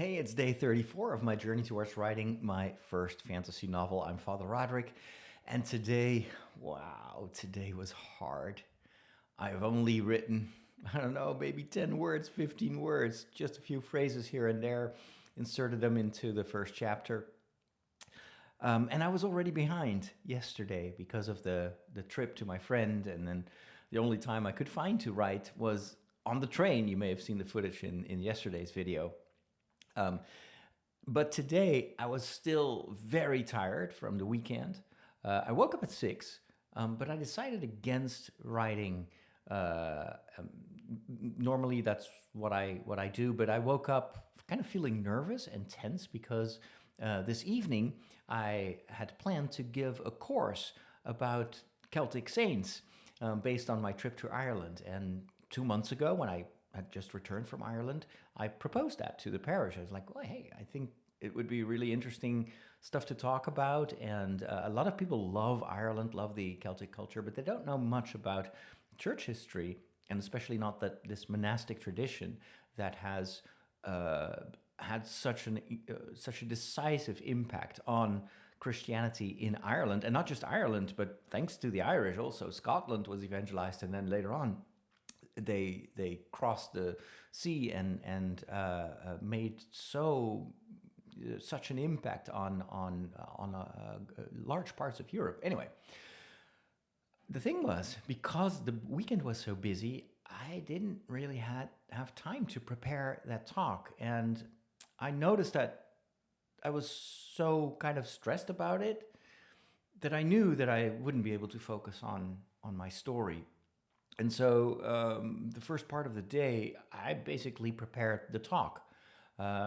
Hey, it's day 34 of my journey towards writing my first fantasy novel. I'm Father Roderick, and today was hard. I've only written, I don't know, maybe 10 words, 15 words, just a few phrases here and there, inserted them into the first chapter. And I was already behind yesterday because of the trip to my friend, and then the only time I could find to write was on the train. You may have seen the footage in yesterday's video. Um, but today I was still very tired from the weekend. I woke up at 6, but I decided against writing. Uh, um, Normally that's what I do, but I woke up kind of feeling nervous and tense because this evening I had planned to give a course about Celtic saints based on my trip to Ireland. And 2 months ago, when I had just returned from Ireland, I proposed that to the parish. I was like, well, hey, I think it would be really interesting stuff to talk about. And a lot of people love Ireland, love the Celtic culture, but they don't know much about church history, and especially not that this monastic tradition that has uh, had such a decisive impact on Christianity in Ireland, and not just Ireland, but thanks to the Irish, also Scotland was evangelized, and then later on they crossed the sea and made such an impact on large parts of Europe. Anyway, the thing was, because the weekend was so busy, I didn't really have time to prepare that talk, and I noticed that I was so kind of stressed about it that I knew that I wouldn't be able to focus on my story. And so the first part of the day, I basically prepared the talk,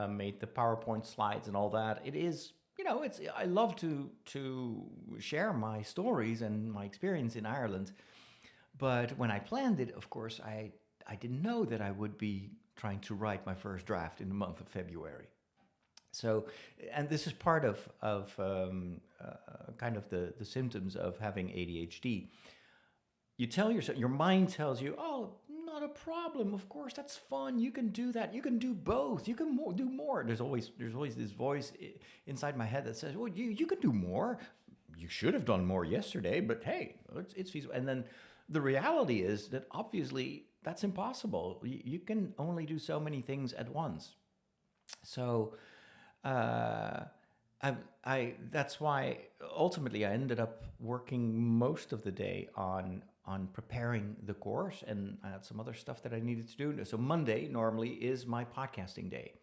made the PowerPoint slides and all that. It is, it's I love to share my stories and my experience in Ireland. But when I planned it, of course, I didn't know that I would be trying to write my first draft in the month of February. So, and this is part of kind of the symptoms of having ADHD. You tell yourself, your mind tells you, oh, not a problem, of course, that's fun, you can do that, you can do both, you can do more. There's always this voice inside my head that says, well, you can do more, you should have done more yesterday, but hey, it's feasible. And then the reality is that obviously that's impossible. You can only do so many things at once. So uh, that's why ultimately I ended up working most of the day on preparing the course, and I had some other stuff that I needed to do. So Monday normally is my podcasting day.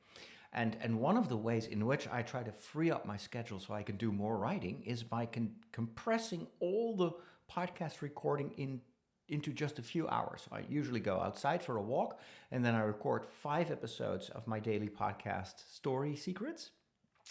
And one of the ways in which I try to free up my schedule so I can do more writing is by compressing all the podcast recording into just a few hours. So I usually go outside for a walk, and then I record 5 episodes of my daily podcast, Story Secrets.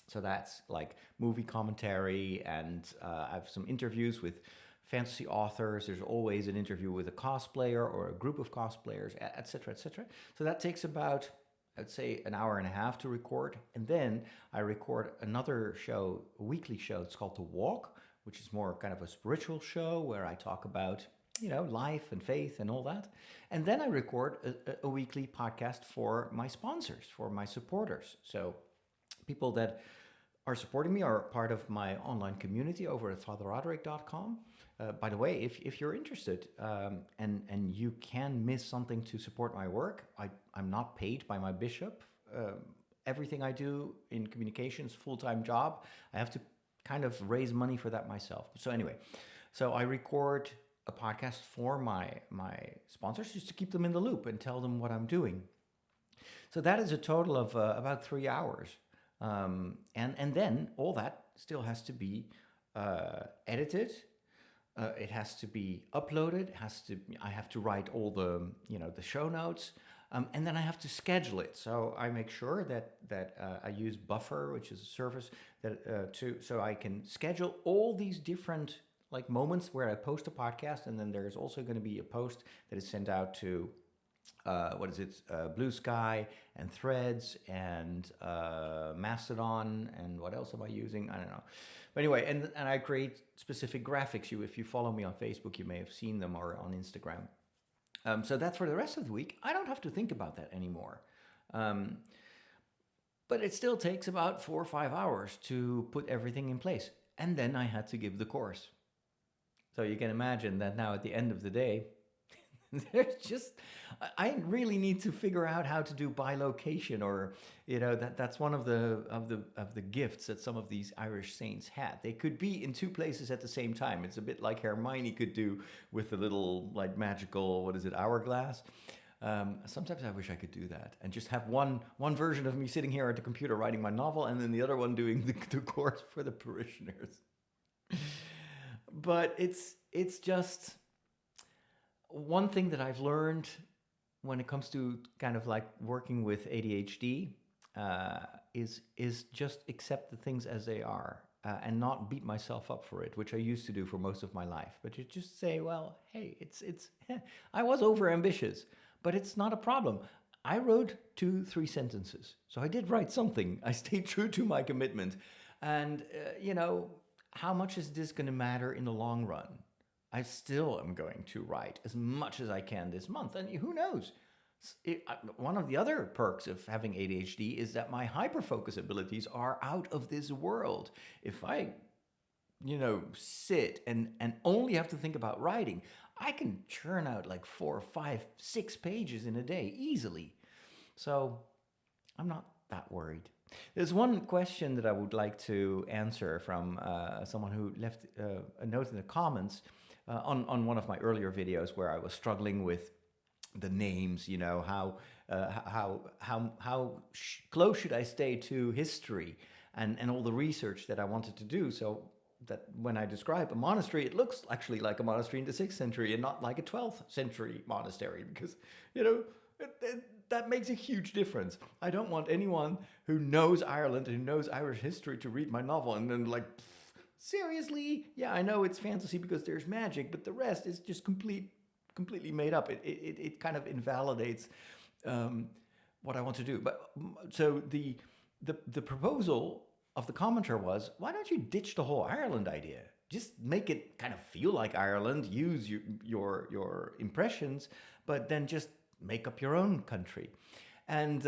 So that's like movie commentary, and I have some interviews with fantasy authors. There's always an interview with a cosplayer or a group of cosplayers, etc., etc. So that takes about, I'd say, an hour and a half to record. And then I record another show, a weekly show. It's called The Walk, which is more kind of a spiritual show where I talk about, life and faith and all that. And then I record a weekly podcast for my sponsors, for my supporters. So people that are supporting me are part of my online community over at fatherroderick.com. By the way, if you're interested and you can miss something to support my work, I'm not paid by my bishop. Everything I do in communications, full-time job, I have to kind of raise money for that myself. So anyway, so I record a podcast for my sponsors just to keep them in the loop and tell them what I'm doing. So that is a total of about 3 hours. And then all that still has to be edited. It has to be uploaded. I have to write all the show notes, and then I have to schedule it. So I make sure that I use Buffer, which is a service that so I can schedule all these different like moments where I post a podcast, and then there's also going to be a post that is sent out to Blue Sky and Threads and Mastodon, and what else am I using? I don't know. But anyway, and I create specific graphics. If you follow me on Facebook, you may have seen them, or on Instagram. So that's for the rest of the week. I don't have to think about that anymore. But it still takes about 4 or 5 hours to put everything in place. And then I had to give the course. So you can imagine that now at the end of the day, there's just I really need to figure out how to do bilocation, or that's one of the gifts that some of these Irish saints had. They could be in two places at the same time. It's a bit like Hermione could do with the little like magical, what is it, hourglass. Sometimes I wish I could do that and just have one version of me sitting here at the computer writing my novel, and then the other one doing the course for the parishioners. But it's just one thing that I've learned when it comes to kind of like working with ADHD is just accept the things as they are, and not beat myself up for it, which I used to do for most of my life. But you just say, well, hey, it's I was over ambitious, but it's not a problem. I wrote 2-3 sentences, so I did write something. I stayed true to my commitment, and how much is this going to matter in the long run? I still am going to write as much as I can this month. And who knows? One of the other perks of having ADHD is that my hyperfocus abilities are out of this world. If I, sit and only have to think about writing, I can churn out like 4, 5, 6 pages in a day easily. So I'm not that worried. There's one question that I would like to answer from someone who left a note in the comments on one of my earlier videos where I was struggling with the names. How close should I stay to history and all the research that I wanted to do, so that when I describe a monastery, it looks actually like a monastery in the 6th century and not like a 12th century monastery, because that makes a huge difference. I don't want anyone who knows Ireland and who knows Irish history to read my novel and then like, seriously? Yeah, I know it's fantasy because there's magic, but the rest is just completely made up. It kind of invalidates what I want to do. But so the proposal of the commenter was, why don't you ditch the whole Ireland idea? Just make it kind of feel like Ireland, use your impressions, but then just make up your own country. And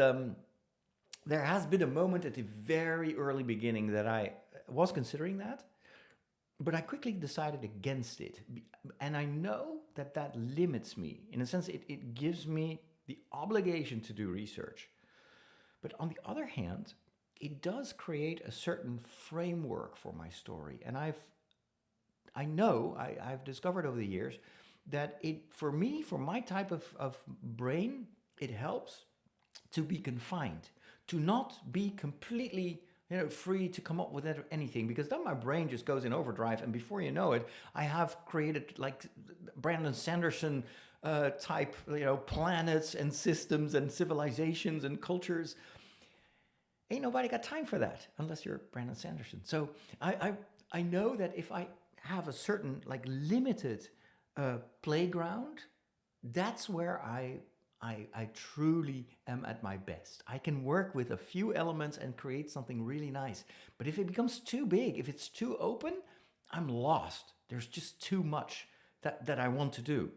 there has been a moment at the very early beginning that I was considering that, but I quickly decided against it. And I know that limits me. In a sense, it gives me the obligation to do research. But on the other hand, it does create a certain framework for my story. And I've discovered over the years that for my type of brain, it helps to be confined, to not be completely free to come up with anything, because then my brain just goes in overdrive, and before you know it, I have created like Brandon Sanderson type, planets and systems and civilizations and cultures. Ain't nobody got time for that unless you're Brandon Sanderson. So I know that if I have a certain like limited playground, that's where I truly am at my best. I can work with a few elements and create something really nice. But if it becomes too big, if it's too open, I'm lost. There's just too much that I want to do.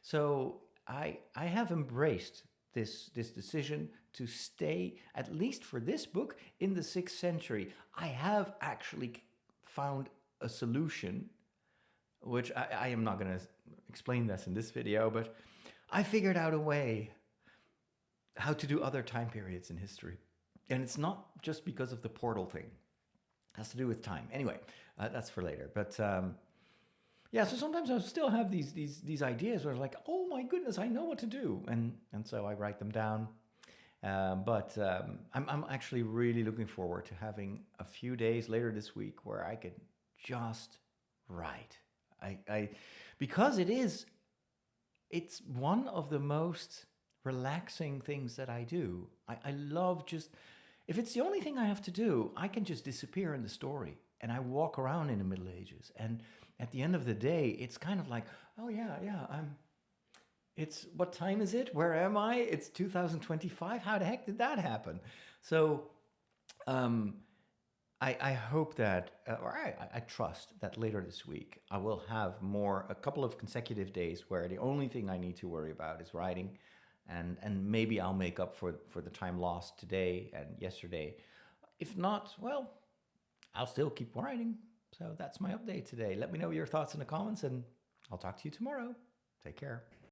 So I have embraced this decision to stay, at least for this book, in the 6th century. I have actually found a solution, which I am not going to explain this in this video, but I figured out a way how to do other time periods in history. And it's not just because of the portal thing. It has to do with time. Anyway, that's for later. But so sometimes I still have these ideas where it's like, oh my goodness, I know what to do. And so I write them down. But I'm actually really looking forward to having a few days later this week where I could just write. Because it's one of the most relaxing things that I do. I love if it's the only thing I have to do, I can just disappear in the story and I walk around in the Middle Ages. And at the end of the day, it's kind of like, oh yeah, what time is it? Where am I? It's 2025. How the heck did that happen? So, I hope that, or I trust that later this week, I will have a couple of consecutive days where the only thing I need to worry about is writing. and maybe I'll make up for the time lost today and yesterday. If not, well, I'll still keep writing. So that's my update today. Let me know your thoughts in the comments, and I'll talk to you tomorrow. Take care.